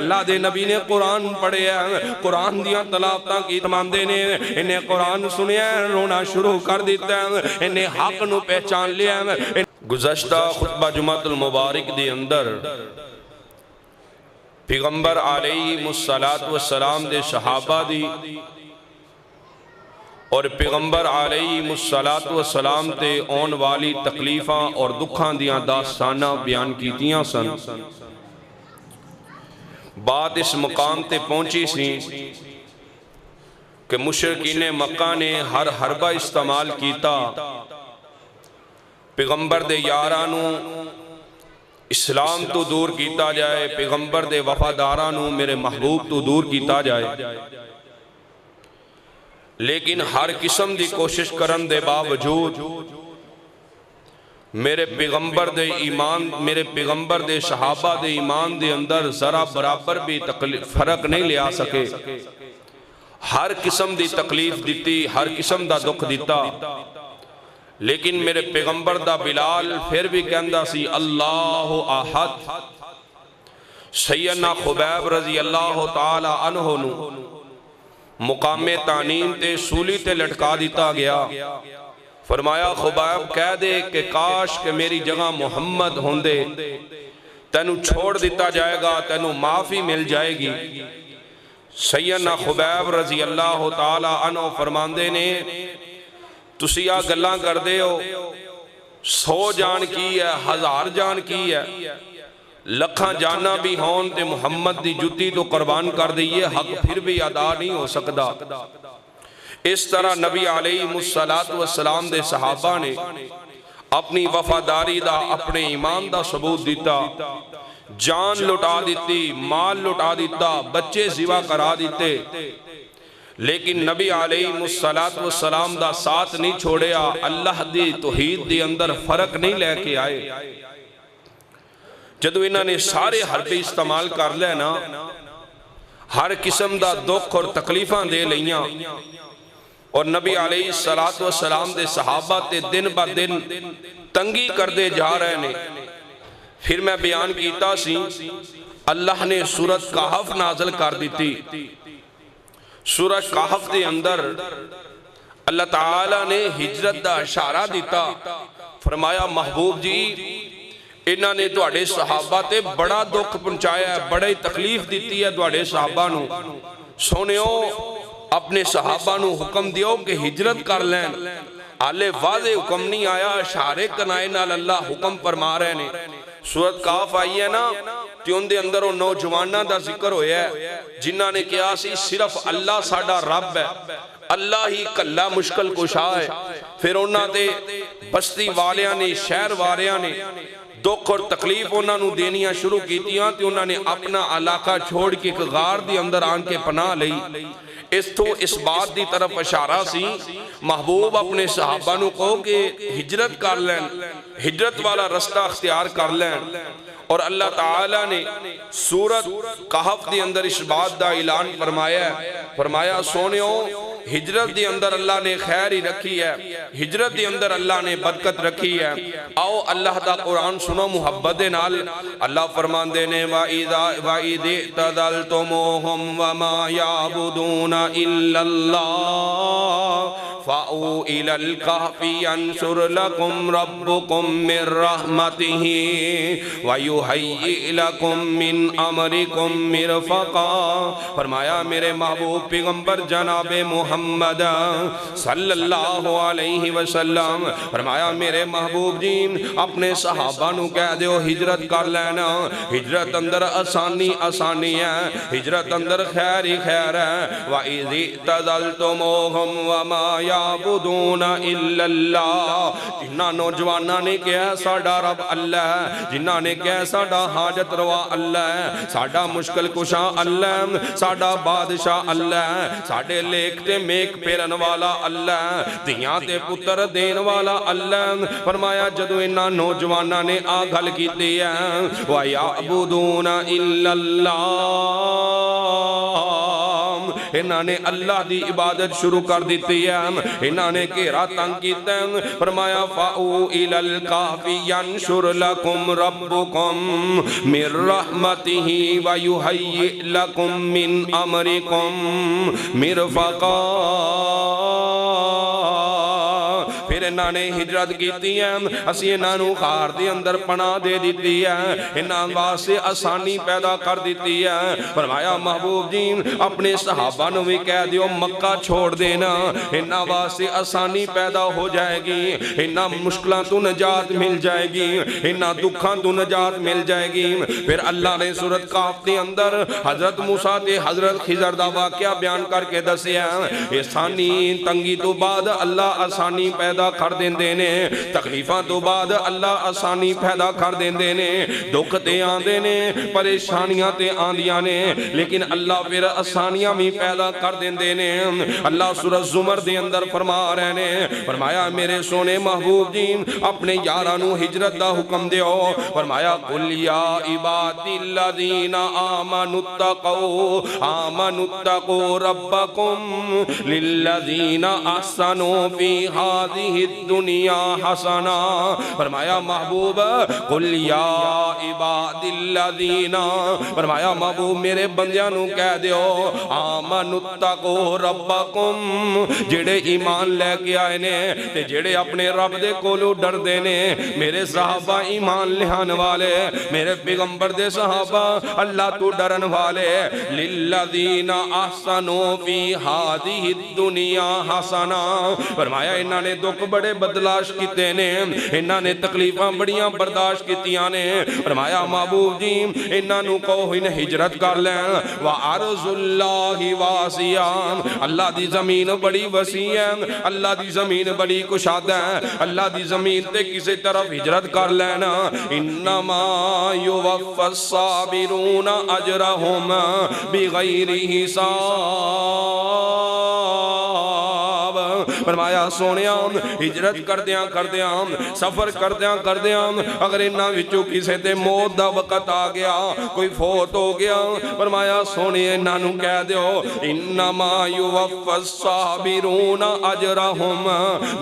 اللہ دے نبی نے قرآن پڑھے ہیں، قرآن دیاں تلاوتاں کی تمامدے نے، انہیں قرآن سنیا ہے، رونا شروع کر دیتا ہے، انہیں حق نو پہچان لیا ہے۔ گزشتہ خطبہ جمعۃ المبارک دی اندر پیغمبر علیہ السلام دے صحابہ دی اور پیغمبر علیہ السلام تے آن والی تکلیفاں اور دکھاں دیاں داستانہ بیان کیتیاں سن۔ بات اس مقام تے پہنچی سی کہ مشرکین مکہ نے ہر حربہ استعمال کیتا پیغمبر دے یارانو اسلام تو دور کیتا جائے، پیغمبر دے وفادارانو میرے محبوب تو دور کیتا جائے، لیکن ہر قسم دی کوشش کرن دے باوجود میرے پیغمبر دے ایمان، میرے پیغمبر دے صحابہ دے ایمان دے اندر ذرا برابر بھی فرق نہیں لے آ سکے، ہر قسم دی تکلیف دیتی، ہر قسم دا دکھ دیتا، لیکن میرے پیغمبر دا بلال پھر بھی کہندا سی اللہ احد۔ سیدنا خبیب رضی اللہ تعالی عنہ نو مقام تعلیم تے سولی تے لٹکا دیتا گیا، فرمایا خبیب کہہ دے کہ کاش کہ میری جگہ محمد ہوندے، تینو چھوڑ دیتا جائے گا، تینو معافی مل جائے گی۔ سیدنا خبیب رضی اللہ تعالی عنہ فرماندے نے تسی آ گلاں کر دے ہو، 100 جان کی ہے، 1000 جان کی ہے، لکھاں جانا بھی ہون تے محمد دی جتی تو قربان کر دئیے، حق پھر بھی ادا نہیں ہو سکتا۔ اس طرح نبی علیہ السلام دے صحابہ نے اپنی وفاداری دا، اپنے ایمان دا ثبوت دیتا، جان لٹا دیتی، مال لٹا دیتا، بچے ذبح کرا دیتے، لیکن نبی علیہ السلام دا ساتھ نہیں چھوڑیا، اللہ دی توحید دی اندر فرق نہیں لے کے آئے۔ جدو انہوں نے سارے حربے استعمال کر لینا، ہر قسم دا دکھ اور تکلیفاں دے لیاں، اور نبی علیہ السلام دے صحابہ تے دن با دن تنگی کر دے جا رہے نے، پھر میں بیان کیتا سی اللہ نے سورۃ کہف نازل کر دیتی۔ سورۃ کہف دے اندر اللہ تعالیٰ نے ہجرت دا اشارہ دیتا، فرمایا محبوب جی انہاں نے تواڈے صحابہ تے بڑا دکھ پہنچایا ہے، بڑی تکلیف دیتی ہے تواڈے صحابہ نو، سونیو اپنے صحابہ نو حکم دیو کہ ہجرت کر لیں، آلے واضح حکم نہیں آیا، اشارے کنائے نال اللہ حکم فرما رہے نے۔ سورۃ کہف آئی ہے نا، تیون دے اندر وہ نوجوانہ دا ذکر ہویا ہے جنہاں نے کیا سی صرف اللہ ساڈا رب ہے، اللہ ہی کلا مشکل کشا ہے، پھر انہاں دے بستی والیاں نے، شہر والیاں نے دکھ اور تکلیف انہاں نو دینیاں شروع کیتیاں تے انہاں نے اپنا علاقہ چھوڑ کے ایک غار دی اندر آن کے پناہ لئی۔ اس بات دی طرف اشارہ سی محبوب اپنے صحابہ نو کہو کہ ہجرت کر لیں، ہجرت والا رستہ اختیار کر لیں، اور اللہ تعالیٰ نے سورۃ کہف دی اندر اس بات دا اعلان فرمایا سونیو ہجرت دی اندر اللہ نے خیر ہی رکھی ہے، ہجرت دی اندر اللہ نے برکت رکھی ہے۔ آؤ اللہ دا قرآن سنو محبت نال، اللہ فرماندے نے وَإِذِ اعْتَزَلْتُمُوهُمْ وَمَا يَعْبُدُونَ إِلَّا اللَّهَ فَأْوُوا إِلَى الْكَهْفِ يَنشُرْ لَكُمْ رَبُّكُمْ مِنْ رَحْمَتِهِ وَيُهَيِّئْ لَكُمْ مِنْ أَمْرِكُمْ مِرْفَقًا۔ فرمایا میرے محبوب پیغمبر جناب محمد صلی اللہ علیہ وسلم، فرمایا میرے محبوب جی اپنے صحابہ نو کہہ دیو ہجرت کر لینا، ہجرت اندر آسانی ہے، ہجرت اندر خیر ہی خیر ہے۔ وَإِذِ اعْتَزَلْتُمُوهُمْ وَمَا يَعْبُدُونَ إِلَّا اللَّهَ، جنہاں نوجوانہ نے کہا ساڈا رب اللہ ہے، جنہاں نے کہا ساڈا حاجت روا اللہ ہے، ساڈا مشکل کشا اللہ ہے، ساڈا بادشاہ اللہ ہے، ساڈے لیک تے میک پیرن والا اللہ ہے، دیاں تے پتر دین والا اللہ ہے۔ فرمایا جدو انہاں نوجوانہ نے آ گل کیتی ہے وَيَعْبُدُونَ إِلَّا اللَّهَ، انہوں نے اللہ دی عبادت شروع کر دیتی ہے انہوں نے گھیرا تنگ کیتا ہے فرمایا فَأُوا إِلَى الْكَهْفِ يَنشُرْ لَكُمْ رَبُّكُمْ مِنْ رَحْمَتِهِ وَيُهَيِّئْ لَكُمْ مِنْ أَمْرِكُمْ مِرْفَقًا پھر انہوں نے ہجرت کیتی ہے اسی انہوں نے غار دے اندر پناہ دے دیتی ہے انہوں واسطے آسانی پیدا کر دیتی ہے فرمایا محبوب جی اپنے صحابہ نو بھی کہہ دیو مکہ چھوڑ دینا انہوں واسطے آسانی پیدا ہو جائے گی انہوں مشکلوں تو نجات مل جائے گی انہوں دکھاں تو نجات مل جائے گی پھر اللہ نے سورۃ کہف دے اندر حضرت موسیٰ تے حضرت خضر دا واقعہ بیان کر کے دسیا آسانی تنگی تو بعد اللہ آسانی پیدا کر دیں دینے تکلیفاں تو بعد اللہ آسانی پیدا کر دیں دینے دکھ تے آن دینے پریشانیاں تے آن دیانے لیکن اللہ پھر آسانیاں بھی پیدا کر دیں دینے اللہ سورۃ زمر دے اندر فرما رہے نے فرمایا میرے سونے محبوب جی اپنے یارانو ہجرت دا حکم دیو فرمایا قُلْ يَا عِبَادِ الَّذِينَ آمَنُوا اتَّقُوا رَبَّكُمْ لِلَّذِينَ أَحْسَنُوا فِي هَذِهِ الدُّنْيَا حَسَنًا فرمایا محبوب قُلْ يَا عِبَادِ الَّذِينَ فرمایا محبوب میرے بندیانوں کہہ دیو آمَنُوا اتَّقُوا رَبَّكُمْ جڑے ایمان لے کے آئے نے تے جڑے اپنے رب دے کولو ڈر دینے میرے صحابہ ایمان لہان والے میرے پیغمبر دے صحابہ اللہ تو ڈرن والے لِلَّذِينَ أَحْسَنُوا فِي هَذِهِ الدُّنْيَا حَسَنًا فرمایا انہاں نے دکھ بڑے بدلاش کیتے نے انہاں نے تکلیفاں بڑیاں برداشت کیتیاں نے فرمایا محبوب جی انہاں نو کہو انہیں ہجرت کر لیں وَعَرْضُ اللَّهِ وَاسِعًا اللہ دی زمین بڑی وسیع ہے اللہ دی زمین بڑی کشاد ہے اللہ دی زمین تے کسی طرف ہجرت کر لینا انما یوفی الصابرون اجرہم بغیر حساب فرمایا سونیاں ہجرت کردیاں سفر کردیاں اگر انہاں وچوں کسے تے موت دا وقت آ گیا کوئی فوت ہو گیا فرمایا سونے انہاں نو کہہ دیو انما یوفی الصابرون اجرہم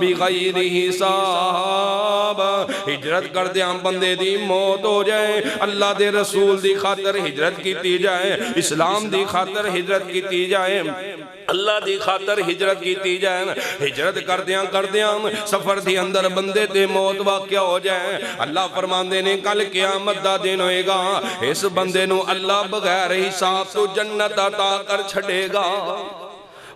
بغیر حساب ہجرت کردیاں بندے دی موت ہو جائے اللہ دے رسول دی خاطر ہجرت کیتی جائے اسلام دی خاطر ہجرت کیتی جائے اللہ دی خاطر ہجرت کیتی جائے ہجرت کردیاں سفر دی اندر بندے تے موت واقع ہو جائے اللہ فرماندے نے کل قیامت دا دن ہوئے گا اس بندے نو اللہ بغیر حساب تو جنت عطا کر چھڑے گا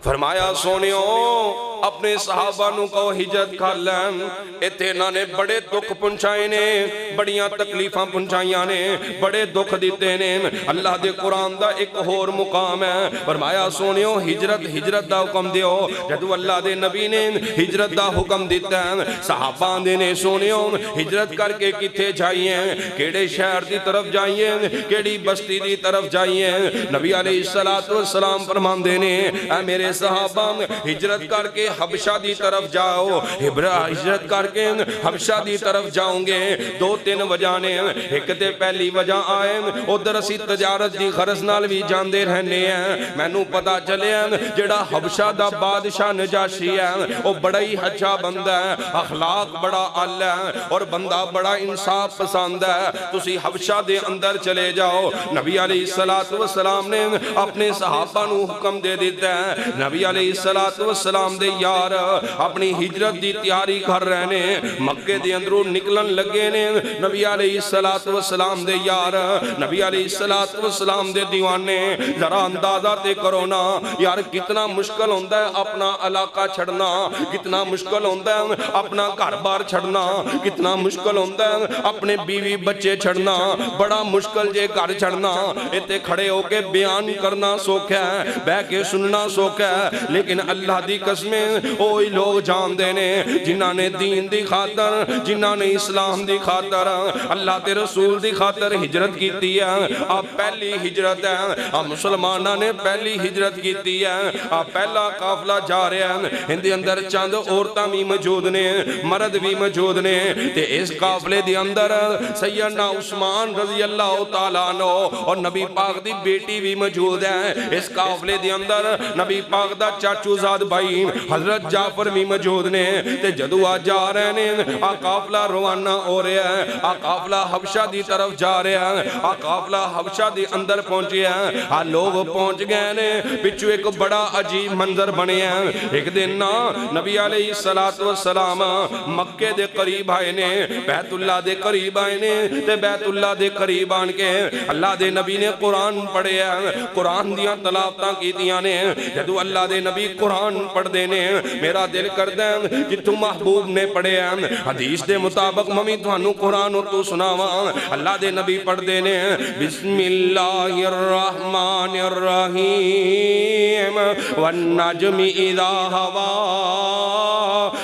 فرمایا سونیوں اپنے صحابہ نو کو ہجرت کر لیں ایتھے انہاں نے بڑے دکھ پہنچائے نے بڑیاں تکلیفاں پہنچائیاں نے بڑے دکھ دیتے نے اللہ دے قرآن دا ایک اور مقام ہے فرمایا سونیوں ہجرت دا حکم دیو جدو اللہ دے نبی نے ہجرت دا حکم دیتا ہے صحابہ دے نے سونیوں ہجرت کر کے کتھے جائیے کیڑے شہر دی طرف جائیے کیڑی بستی دی طرف جائیے نبی علیہ السلام فرمان دینے اے میرے صحابہ ہجرت کر کے حبشہ دی طرف جاؤ ہجرت کر کے حبشہ دی طرف جاؤں گے دو تین وجانے ایک تے پہلی وجہ آئے ادھر اسی تجارت دی غرض نال بھی جاندے رہنے ہیں میں نو پتا چلے جڑا حبشہ دا بادشاہ نجاشی ہے وہ بڑا ہی اچھا بندہ ہے اخلاق بڑا اعلی ہے اور بندہ بڑا انصاف پسند ہے تسی حبشہ دے اندر چلے جاؤ نبی علیہ السلام نے اپنے صحابہ نو حکم دے دیتا ہے نبی علیہ السلام دے یار اپنی ہجرت دی تیاری کر رہے نے مکے دے اندروں نکلن لگے نے نبی علیہ السلام دے یار نبی علیہ السلام دے دیوانے ذرا اندازہ تے کرو نا یار کتنا مشکل ہوندہ ہے اپنا علاقہ چھڑنا کتنا مشکل ہوندہ ہے اپنا گھر بار چھڑنا کتنا مشکل ہوندہ ہے اپنے بیوی بچے چھڑنا بڑا مشکل جے گھر چھڑنا اتے کھڑے ہو کے بیان کرنا سوکھ ہے بہ کے سننا سوکھ ہے لیکن اللہ دی قسمیں وہی لوگ جاندے نے جنہاں نے دین دی خاطر جنہاں نے اسلام دی خاطر اللہ تے رسول دی خاطر ہجرت کیتی ہے آپ پہلی ہجرت ہے آپ مسلمانہ نے پہلی ہجرت کیتی ہے آپ پہلا قافلہ جا رہے ہیں ہندی اندر چاند عورتاں بھی موجود نے مرد بھی موجود نے تے اس قافلے دی اندر سیدنا عثمان رضی اللہ تعالیٰ عنہ اور نبی پاک دی بیٹی بھی موجود ہے اس قافلے دی اندر نبی پاک دا چاچو زاد بھائی حضرت جعفر بھی موجود نے تے جدو آ جا رہے ہیں آ قافلہ روانہ ہو رہا ہے آ قافلہ حبشہ دی طرف جا رہا ہے آ قافلہ حبشہ دی اندر پہنچے ہیں آ لوگ پہنچ گئے نے پچھو ایک بڑا عجیب منظر بنے ہیں ایک دن نا نبی علیہ السلام مکہ دے قریب آئے نے بیت اللہ دے قریب آئے نے تے بیت اللہ دے قریب آن کے اللہ دے نبی نے قرآن پڑھے ہیں قرآن دیاں تلاوتاں کی دیاں نے جدو اللہ دے نبی قرآن پڑھ دینے میرا دل کر دیں جتو محبوب نے پڑھے ہیں حدیث دے مطابق ممی توانو قرآن تو سناواں اللہ دے نبی پڑھ دینے بسم اللہ الرحمن الرحیم والنجم اذا ہوا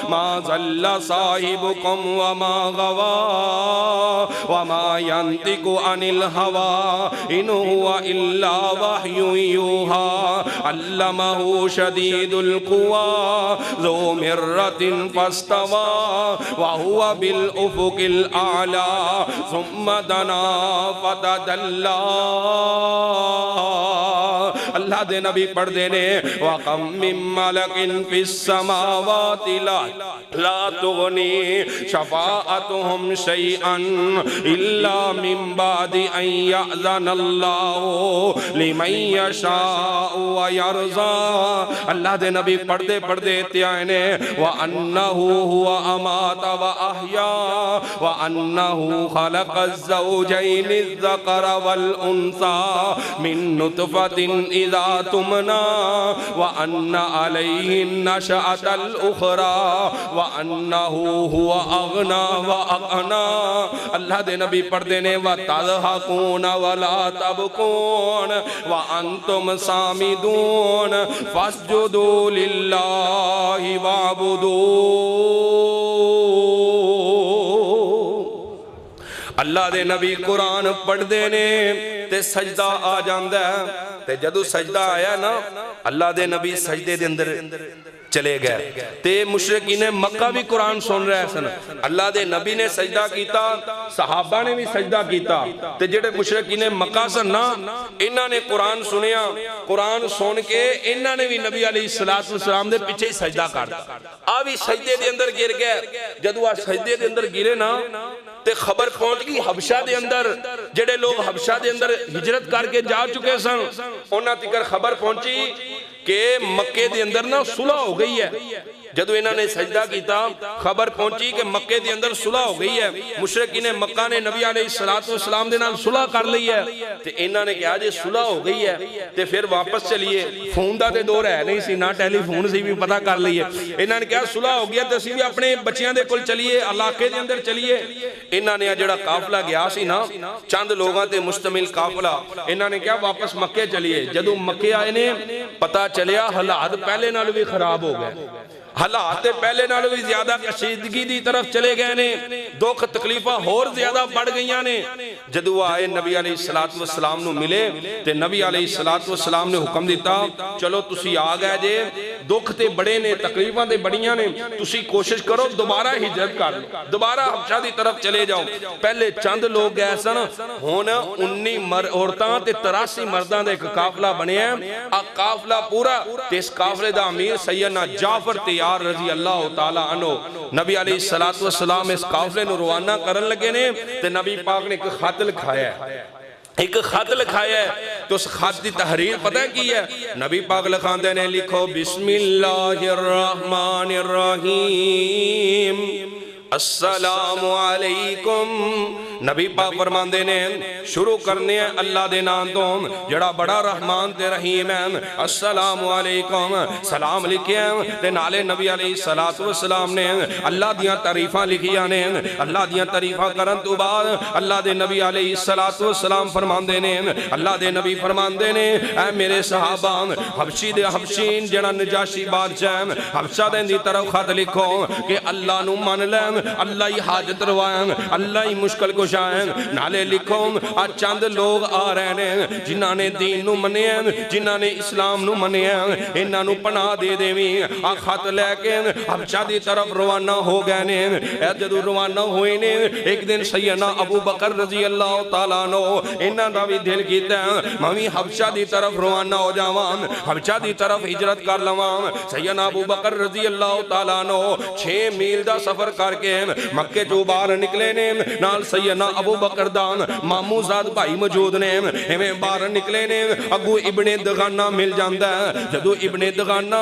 ما ظل صاحبکم وما غوا وما ينطق عن الهوى ان هو الا وحی یوحى علمه شدید القوى ذو مرۃ فاستوى وهو بالافق الاعلى ثم دنا فتدلى اللہ دے نبی پڑھ دینے وَقَمْ مِن مَلَكٍ فِي السَّمَاوَاتِ لَا تُغْنِي شَفَاعَتُهُمْ شَيْئًا إِلَّا مِن بَعْدِ أَن يَأْذَنَ اللَّهُ لِمَن يَشَاءُ وَيَرْضَىٰ اللہ دے نبی پڑھ دے تیائنے وَأَنَّهُ هُوَ أَمَاتَ وَأَحْيَا وَأَنَّهُ خَلَقَ الزَّوْجَيْنِ الذَّكَرَ وَالْأُنثَىٰ مِن نُطْفَةٍ اذا تمنا وان علیہ النشأۃ الاخرى وانه هو اغنى واقنا اللہ دے نبی پڑھ دینے وتضحكون ولا تبكون وانتم صامدون فاسجدوا للہ واعبدوا اللہ دے نبی قرآن پڑھ دینے تے سجدہ آ جاندہ ہے تے جدو سجدہ آیا نا اللہ دے نبی سجدے دے اندر چلے گئے تے مشرقین مکہ بھی قرآن سن رہے سن اللہ دے نبی نے سجدہ کیتا صحابہ نے بھی سجدہ کیتا تے جڑے مشرقین مکہ سن نا انہاں نے قرآن سنیا قرآن سن کے انہاں نے بھی نبی علیہ السلام دے پیچھے سجدہ کرتا آوی سجدے دے اندر گر گئے جدو آ سجدے دے اندر گرے نا تے خبر پہنچ گئی حبشہ دے اندر جڑے لوگ حبشہ دے اندر ہجرت کر کے جا چکے سن انہاں تکر خبر پہنچی کہ مکے دے اندر نا صلح ہو گئی ہے جدو انہوں نے سجدہ کیتا خبر پہنچی کہ مکے دے اندر صلح ہو گئی ہے مشرقین مکہ نے نبی علیہ السلام دے نال صلح کر لی ہے تے انہوں نے کہا جے صلح ہو گئی ہے تے پھر واپس چلیے فون دا تے دور ہے نہیں سی نہ ٹیلی فون سی بھی پتہ کر لیے انہوں نے کہا صلح ہو گیا تے سی بھی اپنے بچیاں دے کل چلیے علاقے دے اندر چلیے انہوں نے جڑا قافلہ گیا سی نا چند لوگاں تے مشتمل قافلہ انہوں نے کہا واپس مکے چلیے جدو مکے آئے نے پتہ چلیا حالات پہلے نال بھی خراب ہو گئے حالات پہلے نالوں بھی زیادہ کشیدگی دی طرف چلے گئے نے دکھ تکلیفہ اور زیادہ بڑھ گئیاں نے جدو آئے نبی علیہ السلام نو ملے تے نبی علیہ السلام نے حکم دیتا چلو تسی آ گئے جے دکھ تے بڑے نے تکلیفہ تے بڑیاں نے تسی کوشش کرو دوبارہ ہجرت کر لو دوبارہ حبشہ دی طرف چلے جاؤ پہلے چند لوگ گئے سن ہون 19 عورتاں تے 83 مرداں دے ایک قافلہ بنے ہیں آ قافلہ پورا تے اس قافلے دا امیر سیدنا جعفر تیار رضی اللہ تعالیٰ عنہ نبی علیہ السلام اس قافلے نو روانہ کرن لگے نے تے نبی پاک نے ایک خط لکھایا ہے ایک خط لکھایا ہے تو اس خط دی تحریر پتہ کی ہے نبی پاک لکھاندے نے لکھو بسم اللہ الرحمن الرحیم السلام علیکم نبی پاک فرماندے نے شروع کرنے ہیں اللہ دے نام تو جڑا بڑا رحمان تے رحیم ہے السلام علیکم سلام لکھے ہیں تے نالے نبی علیہ السلام نے اللہ دیاں تعریفاں لکھیاں نے اللہ دیاں تعریفاں کرن تو بعد اللہ دے نبی علیہ السلام فرماندے نے اللہ دے نبی فرماندے نے اے میرے صحابہ حبشین جڑا نجاشی بادشاہ حبشہ دے دی طرف خط لکھو کہ اللہ نو من لے اللہ ہی حاجت روائیں اللہ ہی مشکل کشائیں نالے لکھو آج چند لوگ آ رہے ہیں جنہاں نے دین نو منے ہیں جنہاں نے اسلام نو منے ہیں انہاں نو پناہ دے دیویں آ خط لے کے حبشہ دی طرف روانہ ہو گئے نے اے جدو روانہ ہوئے نے ایک دن سیدنا ابو بکر رضی اللہ تعالیٰ عنہ انہاں دا بھی دل کیتا ہے میں حبشہ دی طرف روانہ ہو جاواں حبشہ دی طرف ہجرت کر لواں سیدنا ابو بکر رضی اللہ تعالیٰ عنہ 6 میل دا سفر کر کے مکے جو باہر نکلے نے نال سیدنا ابو بکر دان مامو زاد بھائی موجود نے ہمیں باہر نکلے نے اگو ابن دغانہ مل جاندہ ہے جدو ابن دغانہ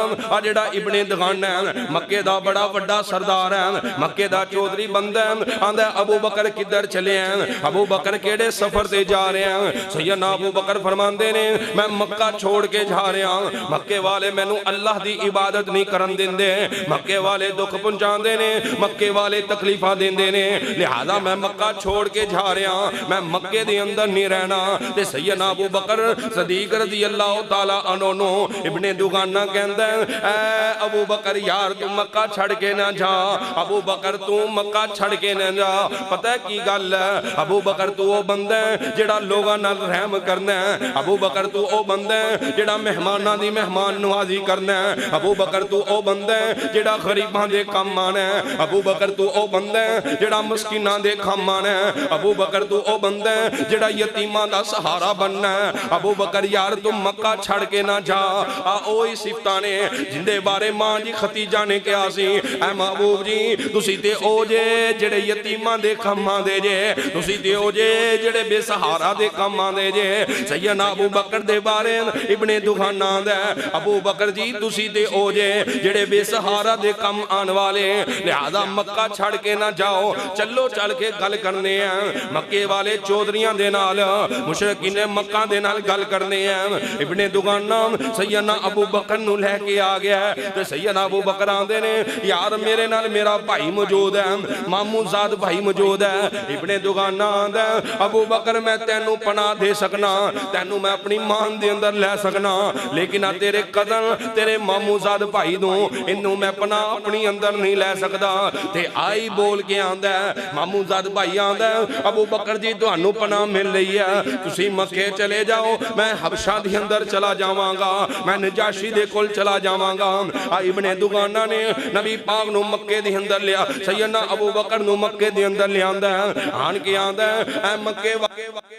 جڑا ابن دغانہ مکے دا بڑا وڈا سردار ہے مکے دا چودھری بندہ آندہ ابو بکر کدھر چلے ہیں ابو بکر کیڑے سفر تے جا رہے ہیں سیدنا ابو بکر فرماندے نے میں مکہ چھوڑ کے جا رہے ہیں مکے والے میں نو اللہ دی عبادت نہیں کرن دین دے مکے والے دکھ پنچان دے نے مکے والے تکلیفہ دین دے نے لہذا میں مکہ چھوڑ کے جا رہے ہیں میں مکے دے اندر نہیں رہنا تے سیدنا ابو بکر صدیق رضی اللہ تعالیٰ عنہ نو ابن دغانہ کہندہ اے ابو بکر یار تو مکہ چھڑ کے نہ جا ابو بکر تو مکہ چھڑ کے نہ جا پتہ ہے کی گل ہے ابو بکر تو او بندہ جڑا لوگاں نال رحم کرنا ہے ابو بکر تو او بندہ جڑا مہماناں دی مہمان نوازی کرنا ہے ابو بکر تو او بندہ جڑا غریباں دے کام آنا ہے ابو بکر تو او بندہ جڑا مسکیناں دے کام آنا ہے ابو بکر تو او بندہ جڑا یتیماں دا سہارا بننا ہے ابو بکر یار تم مکہ چھڑ کے نہ جا اوہی صفتانے جندے بارے ماں جی ختیجہ نے کیا سی اے محبوب جی تسی تے او جے جڑے یتیماں دے کام آندے جے تسی تے او جے جڑے بے سہارا دے کام آندے جے سیدنا ابو بکر دے بارے ابن دغانہ آندہ ابو بکر جی تسی تے او جے جڑے بے سہارا دے کام آن والے لہذا مکہ چھڑ کے نہ جاؤ چلو چل کے گل کرنے ہیں مکے والے چودھریاں دے نال مشرکین مکہ دے نال گل کرنے ہیں ابن دغانہ سیدنا ابو بکر نو لے کے آ گیا تے سیدنا ابو بکر آندے نے یار میرے نال میرا بھائی موجود ہے مامو زاد بھائی موجود ہے ابن دغانہ آندا ابو بکر میں تینوں پناہ دے سکنا تینوں میں اپنی مان دے اندر لے سکنا لیکن تیرے قدر تیرے مامو زاد بھائی دوں انہوں میں پناہ اپنی اندر نہیں لے سکتا تے آئی بول کے آندا مامو زاد بھائی آندا ابو بکر جی تانوں پناہ مل رہی ہے تسی مکے چلے جاؤ میں حبشہ دے اندر چلا جاواں گا میں نجاشی دے کول چلا جاواں گا ابن دغانہ نے نبی پاک نو مکے دے اندر لیا سیدنا ابو بکر نو مکے دے اندر لے آندا آن کے آندا اے مکے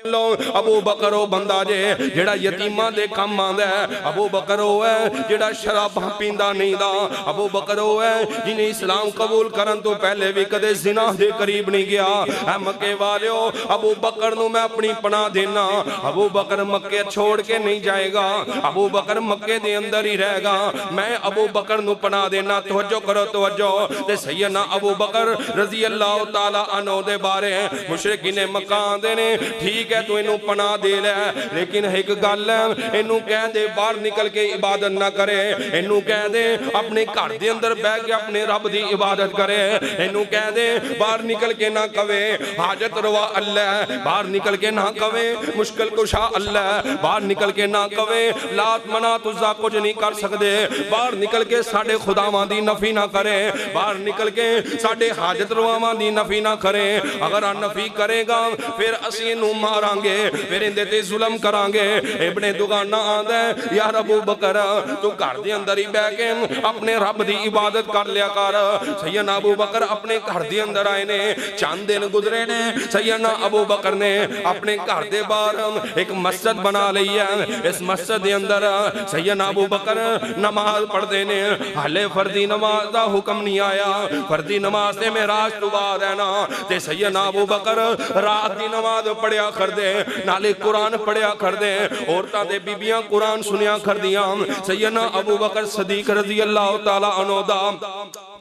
لو ابو بکر او بندہ جے جڑا یتیماں دے کم آندا ابو بکر او ہے جڑا شراب پیندا نہیں دا ابو بکر او ہے جنہیں اسلام قبول کرن تو پہلے بھی کدے زنا دے قریب نہیں گیا اے مکے والیو ابو بکر نو میں اپنی پناہ دینا ابو بکر مکے چھوڑ کے نہیں جائے گا ابو بکر مکے دے اندر ہی رہے گا میں ابو بکر نو پناہ دینا توجہ کرو توجہ تے سیدنا ابو بکر رضی اللہ تعالیٰ عنہ دے بارے مشرکین مکہ دے نے ٹھیک ہے تو انہوں پناہ دے لے لیکن ایک گل ہے انہوں کہہ دے باہر نکل کے عبادت نہ کرے انہوں کہہ دے اپنے گھر دے اندر بیٹھ کے اپنے رب دی عبادت کرے انہوں کہہ دے باہر نکل کے نہ کہے حاجت روا اللہ باہر نکل کے نہ کہے مشکل کشا اللہ باہر نکل کے نہ کہے لات منات عزا کچھ نہیں کر سکتے باہر نکل کے ساڑھے خداواں دی نفی نہ کرے باہر نکل کے ساڑھے حاجت رواں دی نفی نہ کرے اگر نفی کرے گا پھر اسی انہوں ماران گے پھر اندے تے ظلم کران گے ابن دغانہ آندہ یار ابو بکر تو گھر دے اندر ہی بے کے اپنے رب دی عبادت کر لیا کر سیدنا ابو بکر اپنے گھر دے اندر آئے نے چاند دن گزرے نے سیدنا ابو بکر نے اپنے گھر دے باہر ایک مسجد بنا لئی ہے اس مسجد دے اندر سیدنا ابو بکر نماز پڑھ دینے حالے فردی نماز دا حکم نہیں آیا فردی نماز سے معراج تو بعد ہے نا تے سیدنا ابو بکر رات دی نماز پڑھیا کر دے نالے قرآن پڑھیا کر دے عورتاں دے بیبیاں قرآن سنیا کر دیاں سیدنا ابو بکر صدیق رضی اللہ تعالیٰ عنہ دا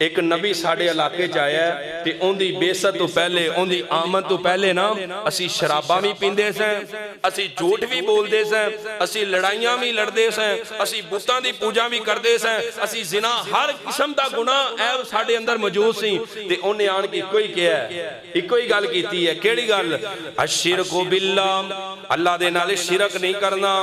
ایک نبی ساڑے علاقے چاہیا ہے تے ان دی بیست تو پہلے ان دی آمد تو پہلے نا اسی شرابہ بھی پیندے سیں اسی جھوٹ بھی بول دے سیں اسی لڑائیاں بھی لڑ دے سیں اسی بتاں دی پوجا بھی کر دے سیں اسی زنا ہر قسم دا گناہ اے ساڑے اندر موجود سی تے انہیں آن کی کوئی کیا ہے ایک کوئی گل کیتی ہے کیڑی گل الشرک باللہ اللہ دے نالے شرک نہیں کرنا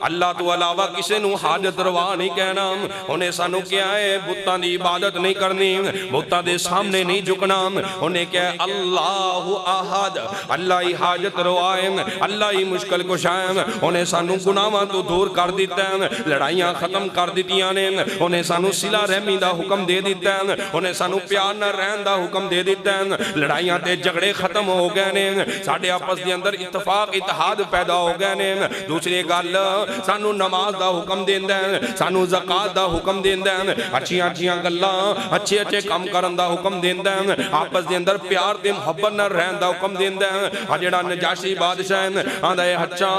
اللہ تو علاوہ کسے نو حاجت روا نہیں کہنا انہیں سانو کیا ہے بتاں دی عبادت نہیں کرنی بتاں دے سامنے نہیں جھکنا انہیں کیا ہے اللہ احد اللہ ہی حاجت روائے اللہ ہی مشکل کشائے انہیں سانو گناہاں تو دور کر دیتا ہے لڑائیاں ختم کر دیتیاں نے انہیں سانو صلہ رحمی دا حکم دے دیتا ہے انہیں سانو پیار نہ رہن دا حکم دے دیتا ہے لڑائیاں تے جھگڑے ختم ہو گئے نے ساڑھے آپس دے اندر اتفاق اتحاد پیدا ہو گئے نے دوسری گل سانو نماز دا حکم دیندہ ہے سانو زکاة دا حکم دیندہ ہے اچھیاں اچھیاں گلاں اچھے اچھے کام کرن دا حکم دیندہ ہے آپس دے اندر پیار دے محبت نہ رہن دا حکم دیندہ ہے جڑا نجاشی بادشاہ ہے آندہ ہے اچھا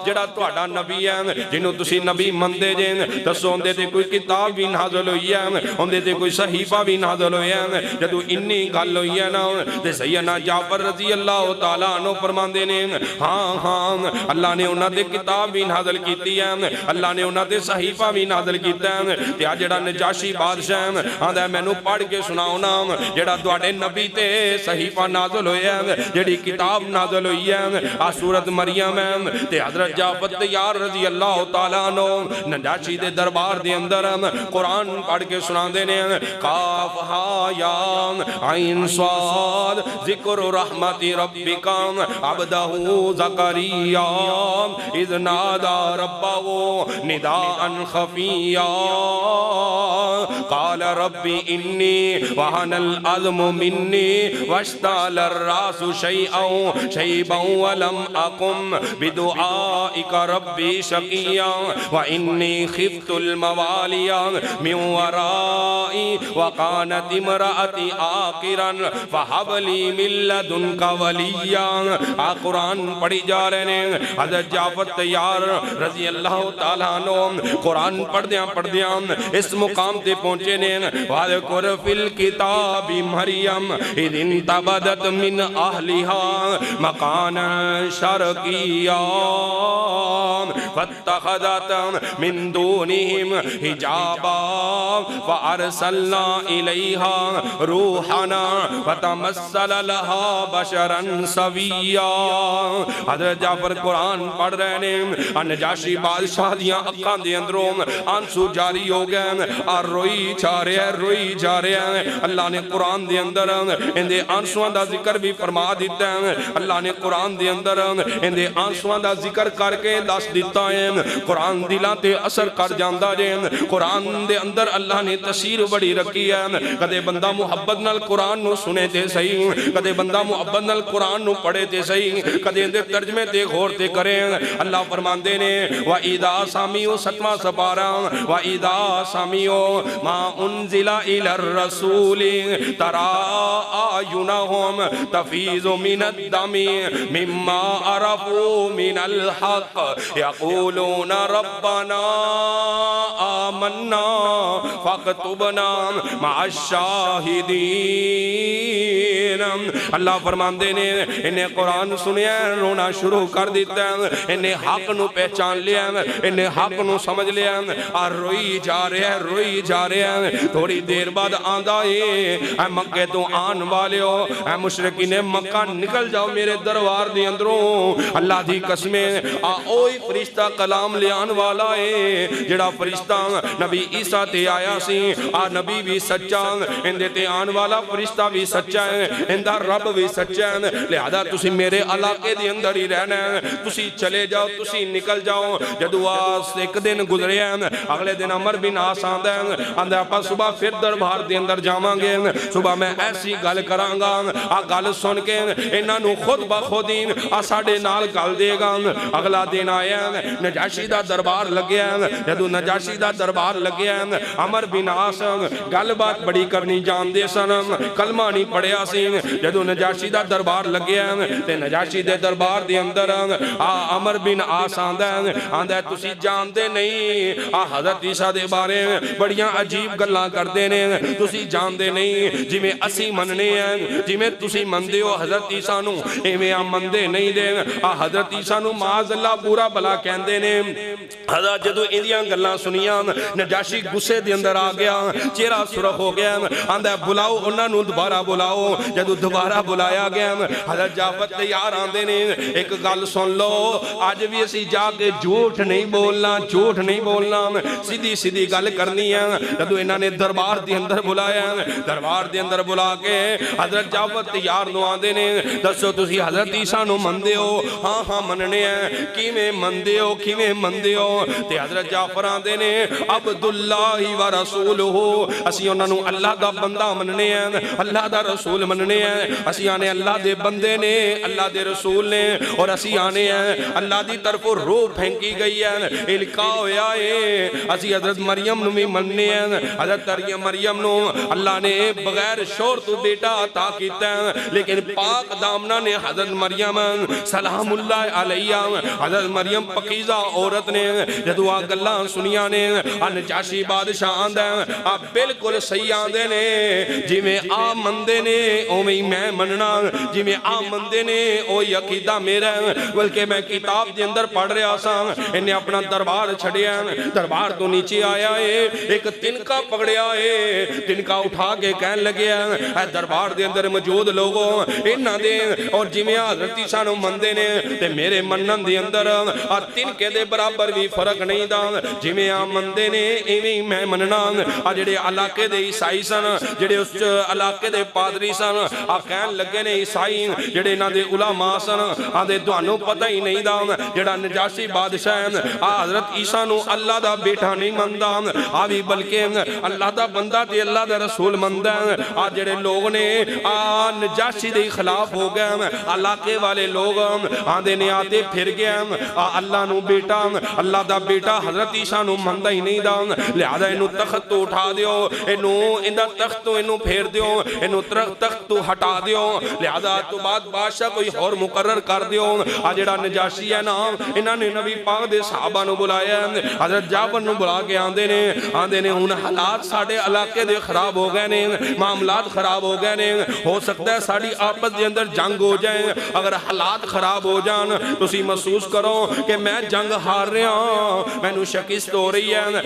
جڑا توڑا نبی ہے جنہوں تسی نبی مندے جیں دسو اندے تے کوئی کتاب بھی نازل ہوئی ہے اندے تے کوئی صحیفہ بھی نازل ہوئی ہے جدو انی گل ہوئی ہے نا تے سیدنا جعفر رضی اللہ تعالیٰ عنہ فرمان دینے ہاں ہاں اللہ نے انہاں دے کتاب بھی نازل کیتی ہے اللہ نے انہاں دے صحیفہ بھی نازل کیتا ہے تے آج جڑا نجاشی بادشاہ ہے آندہ ہے میں نو پڑھ کے سناؤنا جڑا دوڑے نبی تے صحیفہ نازل ہوئی ہے جڑی کتاب نازل ہوئی ہے آ سورت مریم ہے تے حضرت جعفر تیار رضی اللہ تعالیٰ عنہ نجاشی دے دربار دے اندر قرآن پڑھ کے سنا دینے قاف ہا یا عین صاد ذکر رحمت ربک عبدہ زکریا اذ نادا ربہ نداء خفیا قال ربی انی وحن العظم منی واشتعل الراس شیئا ولم اقم بدعائک ربی شقیا وانی خفت الموالیا من ورائی وقانت امرأتی آقرا فحب لی من لدنک ولیا قرآن پڑھی جا رہے ہیں حضرت جعفر تیار رضی اللہ تعالیٰ عنہ قرآن پڑھ دیاں اس مقام تے پہنچے نے وَذْكُرْ فِي الْكِتَابِ مَرْيَمَ اِذْ انْتَبَذَتْ مِنْ أَهْلِهَا مَكَانًا شَرْقِيًّا فَاتَّخَذَتْ مِنْ دُونِهِمْ حِجَابًا فَأَرْسَلْنَا إِلَيْهَا رُوحَنَا فَتَمَثَّلَ لَهَا بَشَرًا سَوِيًّا حضرت جعفر قرآن پڑھ رہے ہیں نجاشی بادشاہ دیاں اکھاں دے اندروں آنسو جاری ہو گئے اور روئی جا رہے ہیں اللہ نے قرآن دے اندر ان دے آنسوان دا ذکر بھی فرما دیتا ہے اللہ نے قرآن دے اندر ان دے آنسوان دا ذکر کر کے دس دیتا ہے قرآن دلان تے اثر کر جاندہ جے قرآن دے اندر اللہ نے تشیر بڑی رکھی ہے کدے بندہ محبت نال قرآن نو سنے تے صحیح کدے بندہ محبت نال قرآن نو پڑھے تے صحیح کدے اندے ترجمے تے غور تے کریں اللہ فرمان دینے وَإِذَا سَامِيُوا سَتْمَا سَبَارًا وَإِذَا سَامِيُوا مَا أُنزِلَ إِلَى الرَّسُولِ تَرَى أَعْيُنَهُمْ تَفِيضُ مِنَ الدَّمِ مِمَّا عَرَفُوا مِنَ الْحَقِّ يَقُولُونَ رَبَّنَا آمَنَّا فَاكْتُبْنَا مَعَ الشَّاهِدِينَ اللہ فرمان دینے انہیں قرآن سنیا رونا شروع کر دیتا ہے انہیں حق نو پہچان لیا انہیں حق نو سمجھ لیا اور روئی جا رہے ہیں تھوڑی دیر بعد آندھا اے مکہ تو آن والے ہو اے مشرقین مکہ نکل جاؤ میرے دربار دے اندروں اللہ دی قسمیں اوئی فرشتہ کلام لے آن والا ہے جڑا فرشتہ نبی عیسیٰ تے آیا سی نبی بھی سچا ان دے تے آن والا فرشتہ بھی سچا ہے ان دا رب بھی سچا ہے لہذا تسی میرے علاقے دے اندر ہی رہنا ہے تسی چلے جاؤ تسی نکل جاؤ جدو آس ایک دن گزرے ہیں اگلے دن عمر بن عاص آندہ ہے آندہ اپا صبح پھر دربار دے اندر جاواں گے صبح میں ایسی گل کرانگا گل سن کے انہاں نو خود بخودی ساڑے نال گل دے گا اگلا دن آیا نجاشی دا دربار لگیا جدو نجاشی دا دربار لگیا عمر بن عاص گل گل بات بڑی کرنی جان دے سن کلمہ نہیں پڑھیا سی جدو نجاشی دا دربار لگیا تے نجاشی دے دربار دے اندر عمر بن عاص آندہ تسی جان دے نہیں حضرت عیسیٰ دے بارے بڑیاں عجیب گلاں کر دے نے تسی جان دے نہیں جی میں اسی مننے ہیں جی میں تسی من دے ہو حضرت عیسیٰ نو ایویں آ من دے نہیں دے حضرت عیسیٰ نو معاذ اللہ پورا بلا کہن دے نے حضرت جدو اندیاں گلاں سنیاں نجاشی غصے دے اندر آ گیا چہرہ سرخ ہو گیا آندہ بلاؤ انہاں نو دوبارہ بلاؤ جدو دوبارہ بلایا گیا حضرت جعفر تیار آندے نے ایک گل سن لو آج بھی اسی جا کے جھوٹ نہیں بولنا جھوٹ نہیں بولنا سیدھی سیدھی گل کرنی ہے جدو انہاں نے دربار دے اندر بلایا دربار دے اندر بلا کے حضرت جعفر تیار نو آندے نے دسو تسی حضرت عیسیٰ نو مندے ہو ہاں ہاں مننے ہیں کیویں مندے ہو کیویں مندے ہو تے حضرت جعفر آندے نے عبداللہ و رسولہ اسی انہاں نو اللہ دا بندہ مننے ہیں اللہ دا رسول مننے ہیں اسی آنے اللہ دے بندے نے اللہ دے رسول نے اور اسی آنے ہیں اللہ دی طرف روح پھینکی گئی ہے القاء ہویا ہے اسی حضرت مریم نو بھی مننے ہیں حضرت مریم نو اللہ نے بغیر شور تو بیٹا عطا کیتا ہے لیکن پاک دامنہ نے حضرت مریم سلام اللہ علیہ حضرت مریم پکیزہ عورت نے جدو آ گلاں سنیاں نے نجاشی بادشاہ آندہ بالکل صحیح آندے نے جی میں آ مندے نے او میں میں مننا جی میں آ مندے نے او عقیدہ میرا بلکہ میں کتاب دے اندر پڑھ رہا سا انہیں اپنا دربار چھڑیا دربار تو نیچے آیا ہے ایک تنکا پکڑیا ہے تنکا اٹھا کے کہن لگیا ہے دربار دے اندر موجود لوگوں انہاں دے اور جی میں حضرت عیسیٰ نو مندے نے تے میرے منن دے اندر تنکے دے برابر بھی فرق نہیں دا جی میں آ مندے نے ایویں میں مننا جڑے علاقے دے عیسائی سن جڑے اس علاقے دے پادری سن کہن لگے نے عیسائی جڑے انہاں دے علماء سن آندے تانوں پتہ ہی نہیں دا جڑا نجاشی بادشاہ حضرت عیسیٰ نو اللہ دا بیٹا نہیں مندا بھی بلکہ اللہ دا بندہ تے اللہ دا رسول مندا جڑے لوگ نے نجاشی دے خلاف ہو گئے علاقے والے لوگ آندے نے آتے پھر گئے اللہ نو بیٹا اللہ دا بیٹا حضرت عیسیٰ نو مندا ہی نہیں دا لہذا انہوں تخت تو اٹھا دیو انہوں اندہ تخت تو انہوں پھیر دیو انہوں تخت تو ہٹا دیو لہذا تو بعد بادشاہ کوئی اور مقرر کر دیو جڑا نجاشی ہے نا انہوں نے نبی پاک دے صحابہ نو بلایا حضرت جعفر نو بلا کے آندے نے ان حالات ساڑے علاقے دے خراب ہو گئے نے معاملات خراب ہو گئے نے ہو سکتا ہے ساڑی آپس دے اندر جنگ ہو جائیں اگر حالات خراب ہو جان تو اسی محسوس کرو کہ میں جنگ ہار رہا ہوں میں نو شکست ہو رہی ہے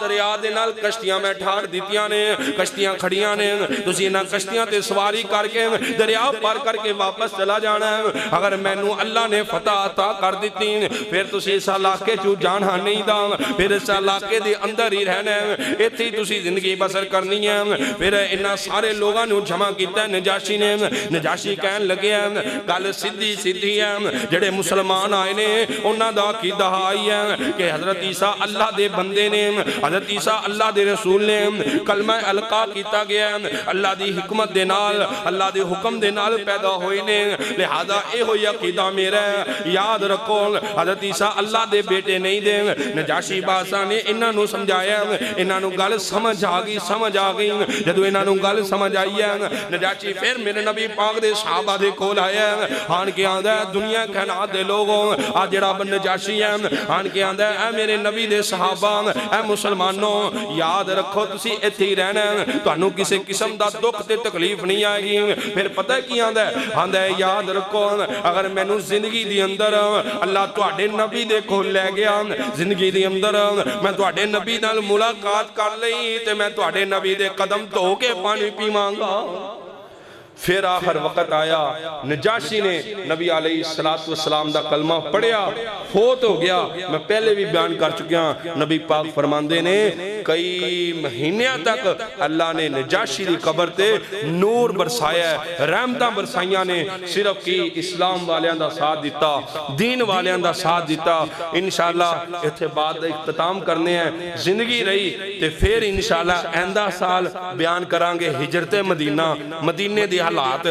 دریا دے نال کشتیاں میں ٹھار دیتیاں نے کشتیاں کھڑیاں نے تو اسی انہاں کشتیاں تے سواری کر کے دریا پار کر کے واپس چلا جانا ہے اگر میں نو اللہ نے فتح عطا کر دیتی پھر تو اسی اس علاقے چو جانا نہیں دا پھر اس علاقے دے اندر ہی رہنا ہے ایتھی تو اسی زندگی بسر کرنی ہے پھر انہاں سارے لوگاں نو جمع کیتا ہے نجاشی نے نجاشی کہن لگے ہیں گل سدھی سدھی ہے جڑے مسلمان آئے نے انہاں دا عقیدہ آئی ہے کہ حضرت عیسیٰ اللہ دے بندے نے حضرت عیسیٰ اللہ دے رسول نے کلمہ القا کیتا گیا اللہ دی حکمت دے نال اللہ دے حکم دے نال پیدا ہوئی نے لہذا اے ہوئی عقیدہ میرا یاد رکھو حضرت عیسیٰ اللہ دے بیٹے نہیں دے نجاشی بادشاہ نے انہاں نو سمجھایا انہاں نو گل سمجھ آگئی جدو انہاں نو گل سمجھ آئی ہے نجاشی پھر میرے نبی پاک دے صحابہ دے کول آیا ہان کے آندہ ہے دنیا کہنا دے لوگوں جڑا بن نجاشی ہے ہان کے آندہ ہے اے میرے نبی دے صحابہ اے مسلمانوں یاد رکھو تسی ایتھی رہنا تو انہوں کسی قسم دا دکھ تے تکلیف نہیں آئے گی پھر پتہ کی آندہ ہے یاد رکھو اگر میں نو زندگی دی اندر اللہ تو آڑے نبی دے کھول لے گیا زندگی دی اندر میں تو آڑے نبی نال ملاقات کر لئی تے میں تو آڑے نبی دے قدم تو کے پانی پی مانگا پھر آخر وقت آیا نجاشی نے نبی علیہ السلام دا کلمہ پڑھیا فوت ہو گیا میں پہلے بھی بیان کر چکیا نبی پاک فرماندے نے کئی مہینیاں تک اللہ نے نجاشی دی قبر تے نور برسایا ہے رحمتاں برسائیاں نے صرف کی اسلام والیاں دا ساتھ دیتا دین والیاں دا ساتھ دیتا انشاءاللہ اتھے بعد اختتام کرنے ہیں زندگی رہی تے پھر انشاءاللہ آئندہ سال بیان کرانگے ہجرت مدینہ مدینے دی حالات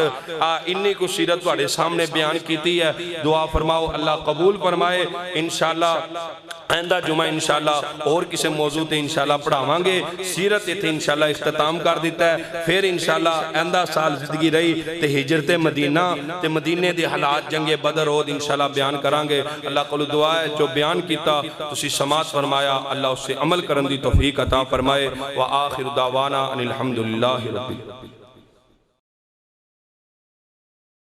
انی کو سیرت والے سامنے بیان کیتی ہے دعا فرماؤ اللہ قبول فرمائے انشاءاللہ آئندہ جمعہ انشاءاللہ اور کسی موضوع تے انشاءاللہ پڑھاواں گے. سیرت تے انشاءاللہ اختتام کر دیتا ہے. پھر انشاءاللہ آئندہ سال زندگی رہی تے ہجرت مدینہ تے مدینے دے حالات جنگ بدر ہو انشاءاللہ بیان کران گے. اللہ کو دعا ہے جو بیان کیتا تسی سماعت فرمایا اللہ اس سے عمل کرن دی توفیق عطا فرمائے. وآخر دعوانا ان الحمدللہ رب العالمین.